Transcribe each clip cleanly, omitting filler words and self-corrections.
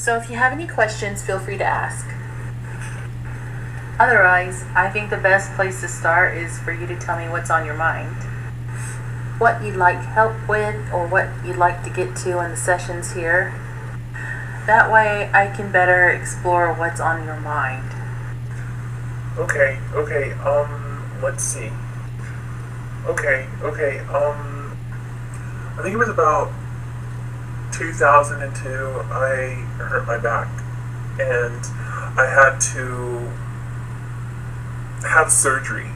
So if you have any questions, feel free to ask. Otherwise, I think the best place to start is for you to tell me what's on your mind. What you'd like help with, or what you'd like to get to in the sessions here. That way I can better explore what's on your mind. Okay, let's see. I think it was about 2002, I hurt my back, and I had to have surgery,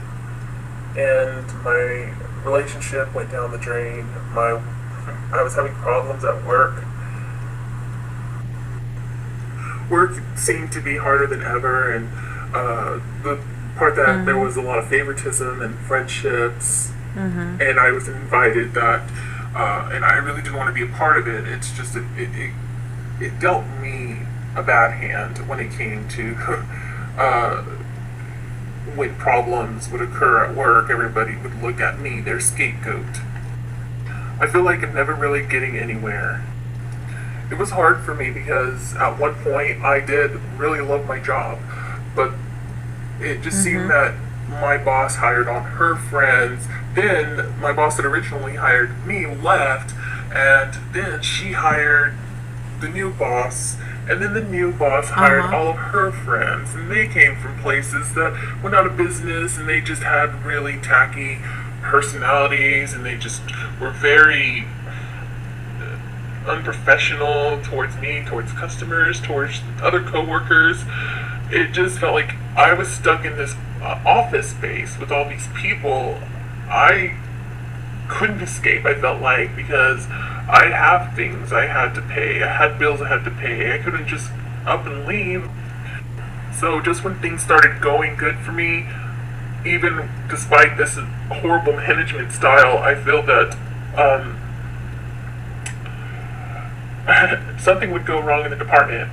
and my relationship went down the drain. I was having problems at work. Work seemed to be harder than ever, and the part that there was a lot of favoritism and friendships, and I was invited that, and I really didn't want to be a part of it. It's just it dealt me a bad hand when it came to when problems would occur at work. Everybody would look at me, their scapegoat. I feel like I'm never really getting anywhere. It was hard for me because at one point I did really love my job, but it just seemed that my boss hired on her friends. Then my boss that originally hired me left, and then she hired the new boss, and then the new boss hired all of her friends, and they came from places that went out of business, and they just had really tacky personalities, and they just were very unprofessional towards me, towards customers, towards other coworkers. It just felt like I was stuck in this office space with all these people. I couldn't escape, I felt like, because I have things I had to pay. I had bills I had to pay. I couldn't just up and leave. So just when things started going good for me, even despite this horrible management style, I feel that something would go wrong in the department,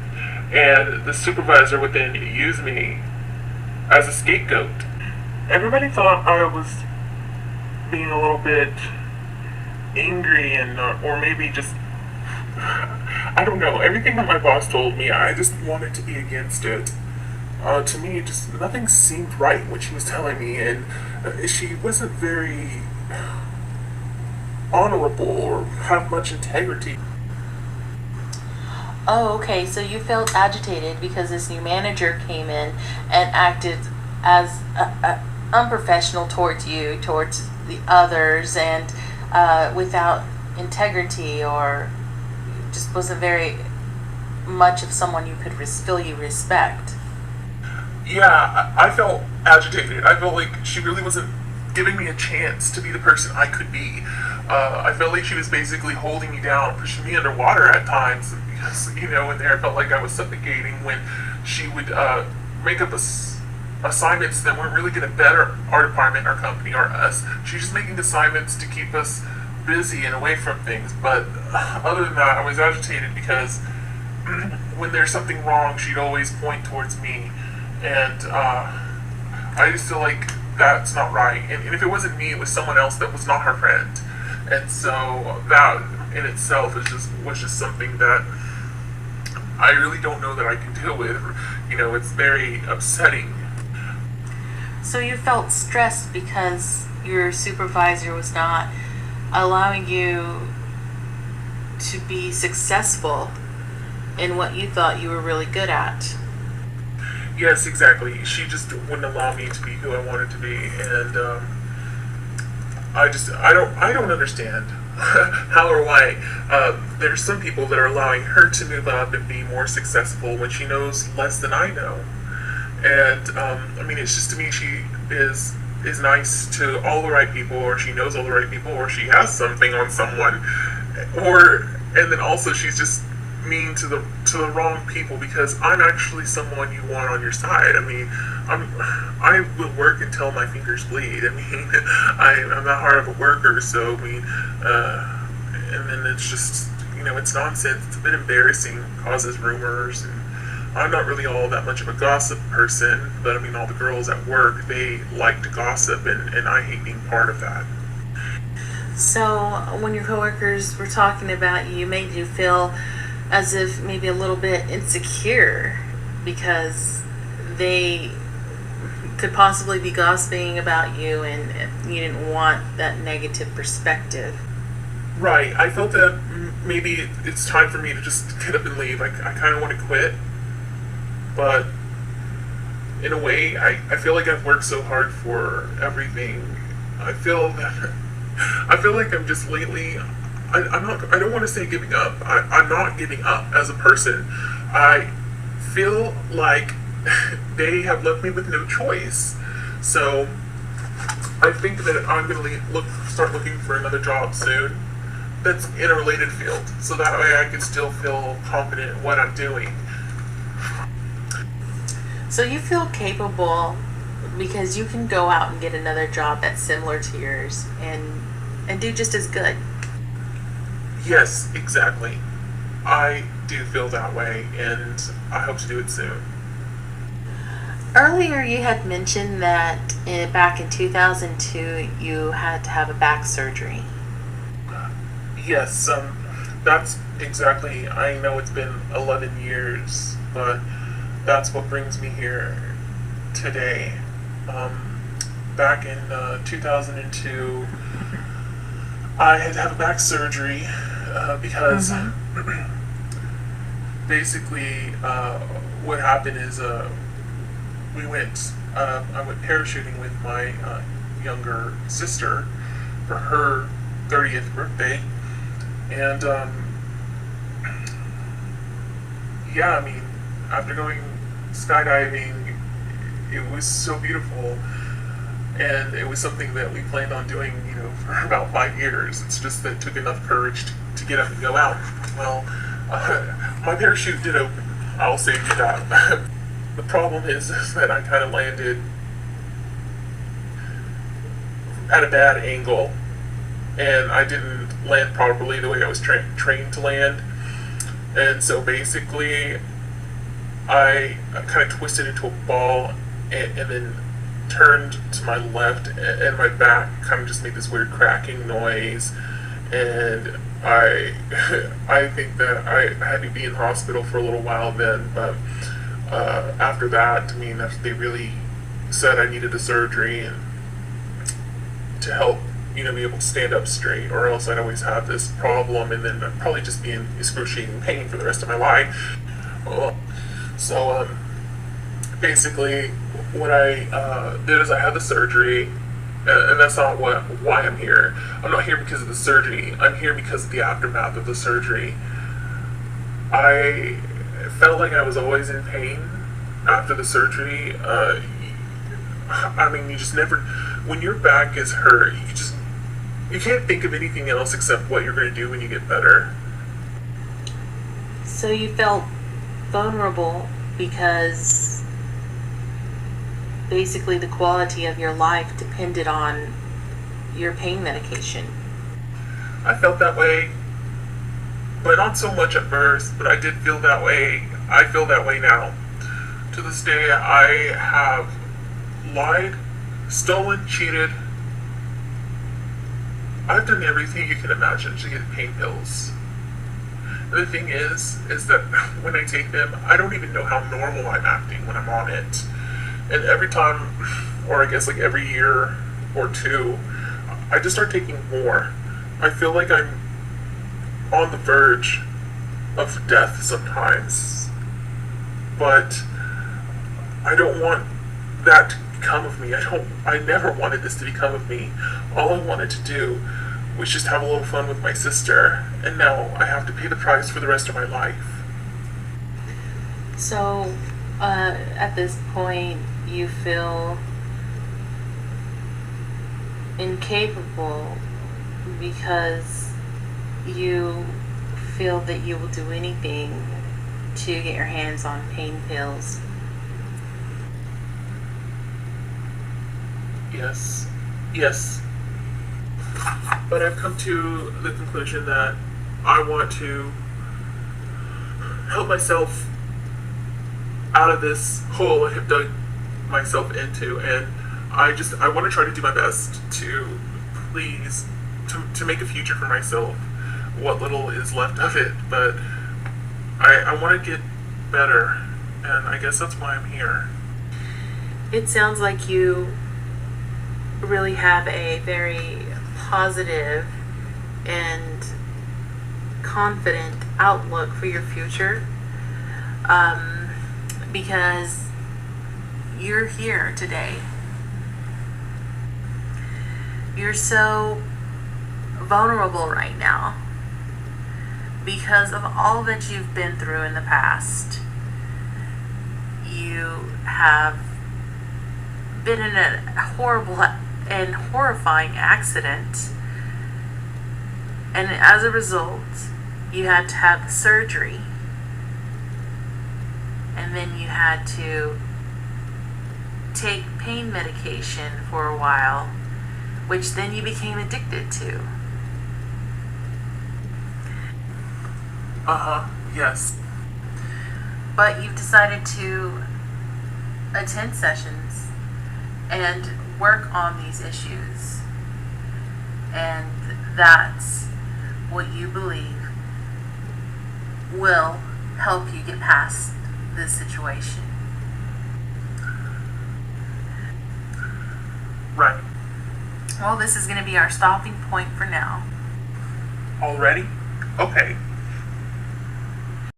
and the supervisor would then use me as a scapegoat. Everybody thought I was being a little bit angry, and or maybe just, I don't know, everything that my boss told me, I just wanted to be against it. To me, just nothing seemed right what she was telling me, and she wasn't very honorable or have much integrity. Oh, okay, so you felt agitated because this new manager came in and acted as unprofessional towards you, towards the others, and without integrity, or just wasn't very much of someone you could feel you respect. Yeah, I felt agitated. I felt like she really wasn't giving me a chance to be the person I could be. I felt like she was basically holding me down, pushing me underwater at times, because, in there I felt like I was suffocating when she would make up assignments that weren't really going to better our department, our company, or us. She's just making assignments to keep us busy and away from things. But other than that, I was agitated because when there's something wrong, she'd always point towards me. And I just feel like that's not right. And if it wasn't me, it was someone else that was not her friend. And so that in itself was just something that I really don't know that I can deal with. It's very upsetting. So you felt stressed because your supervisor was not allowing you to be successful in what you thought you were really good at. Yes, exactly. She just wouldn't allow me to be who I wanted to be, and I don't understand how or why. There's some people that are allowing her to move up and be more successful when she knows less than I know. And it's just, to me, she is nice to all the right people, or she knows all the right people, or she has something on someone, and then also she's just mean to the wrong people, because I'm actually someone you want on your side. I will work until my fingers bleed. I'm that hard of a worker, so and then it's just, it's nonsense. It's a bit embarrassing, causes rumors, and I'm not really all that much of a gossip person, but all the girls at work, they like to gossip, and I hate being part of that. So when your coworkers were talking about you, made you feel as if maybe a little bit insecure because they could possibly be gossiping about you and you didn't want that negative perspective. Right. I felt that maybe it's time for me to just get up and leave. I kind of want to quit, but in a way, I feel like I've worked so hard for everything. I feel that I feel like I'm just lately. I don't want to say giving up. I'm not giving up as a person. I feel like they have left me with no choice. So I think that I'm going to start looking for another job soon that's in a related field, so that way I can still feel confident in what I'm doing. So you feel capable because you can go out and get another job that's similar to yours and do just as good. Yes, exactly. I do feel that way, and I hope to do it soon. Earlier, you had mentioned that back in 2002, you had to have a back surgery. Yes, that's exactly. I know it's been 11 years, but that's what brings me here today. Back in 2002, I had to have a back surgery because basically what happened is I went parachuting with my younger sister for her 30th birthday, and yeah, I mean, after going skydiving, it was so beautiful, and it was something that we planned on doing, for about 5 years. It's just that it took enough courage to get up and go out. Well, my parachute did open. I'll save you that. The problem is that I kind of landed at a bad angle, and I didn't land properly the way I was trained to land. And so basically, I kind of twisted into a ball and then turned to my left, and my back kind of just made this weird cracking noise. And I think that I had to be in hospital for a little while then, but after that, I mean, they really said I needed a surgery and to help, be able to stand up straight, or else I'd always have this problem, and then I'd probably just be in excruciating pain for the rest of my life. So basically, what I did is I had the surgery, and that's not why I'm here. I'm not here because of the surgery. I'm here because of the aftermath of the surgery. I felt like I was always in pain after the surgery. I mean, you just never, when your back is hurt, you can't think of anything else except what you're going to do when you get better. So you felt vulnerable because basically the quality of your life depended on your pain medication. I felt that way, but not so much at first, but I did feel that way. I feel that way now. To this day, I have lied, stolen, cheated. I've done everything you can imagine to get pain pills. The thing is that when I take them, I don't even know how normal I'm acting when I'm on it. And every time, or I guess like every year or two, I just start taking more. I feel like I'm on the verge of death sometimes. But I don't want that to become of me. I never wanted this to become of me. All I wanted to do was just have a little fun with my sister, and now I have to pay the price for the rest of my life. So, at this point, you feel incapable because you feel that you will do anything to get your hands on pain pills. Yes. But I've come to the conclusion that I want to help myself out of this hole I have dug myself into, and I want to try to do my best to to make a future for myself, what little is left of it. But I want to get better, and I guess that's why I'm here. It sounds like you really have a very positive and confident outlook for your future, because you're here today. You're so vulnerable right now because of all that you've been through in the past. You have been in a horrible and horrifying accident, and as a result, you had to have the surgery, and then you had to take pain medication for a while, which then you became addicted to. Yes. But you've decided to attend sessions and work on these issues. And that's what you believe will help you get past this situation. Right. Well, this is going to be our stopping point for now. Already? Okay.